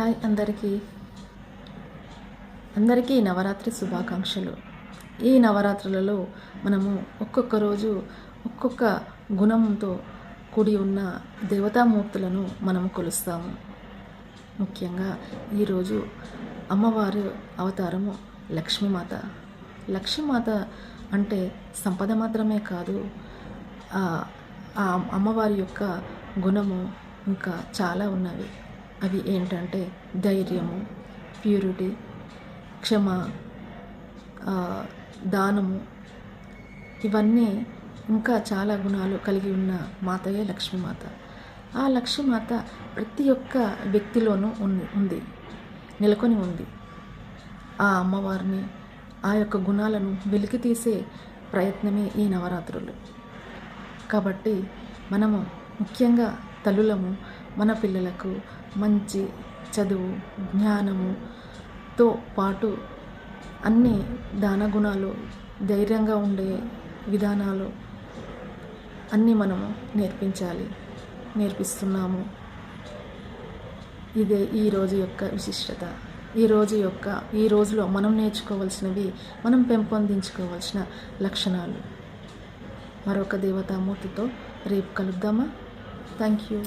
Hi అందరికీ నవరాత్రి శుభాకాంక్షలు. ఈ నవరాత్రులలో మనము ఒక్కొక్క రోజు ఒక్కొక్క గుణంతో కూడి ఉన్న దేవతామూర్తులను మనము కొలుస్తాము. ముఖ్యంగా ఈరోజు అమ్మవారి అవతారము లక్ష్మీమాత. లక్ష్మీమాత అంటే సంపద మాత్రమే కాదు, ఆ అమ్మవారి యొక్క గుణము ఇంకా చాలా ఉన్నవి. అవి ఏంటంటే ధైర్యము, ప్యూరిటీ, క్షమ, దానము, ఇవన్నీ ఇంకా చాలా గుణాలు కలిగి ఉన్న మాతయే లక్ష్మీమాత. ఆ లక్ష్మీమాత ప్రతి ఒక్క వ్యక్తిలోనూ ఉంది, నెలకొని ఉంది. ఆ అమ్మవారిని, ఆ యొక్క గుణాలను వెలికి తీసే ప్రయత్నమే ఈ నవరాత్రులు. కాబట్టి మనము ముఖ్యంగా తల్లులము మన పిల్లలకు మంచి చదువు, జ్ఞానముతో పాటు అన్ని దాన గుణాలు, ధైర్యంగా ఉండే విధానాలు అన్నీ మనము నేర్పిస్తున్నాము. ఇదే ఈ రోజు యొక్క విశిష్టత. ఈ రోజులో మనం నేర్చుకోవాల్సినవి, మనం పెంపొందించుకోవాల్సిన లక్షణాలు. మరొక దేవతామూర్తితో రేపు కలుద్దామా? Thank you.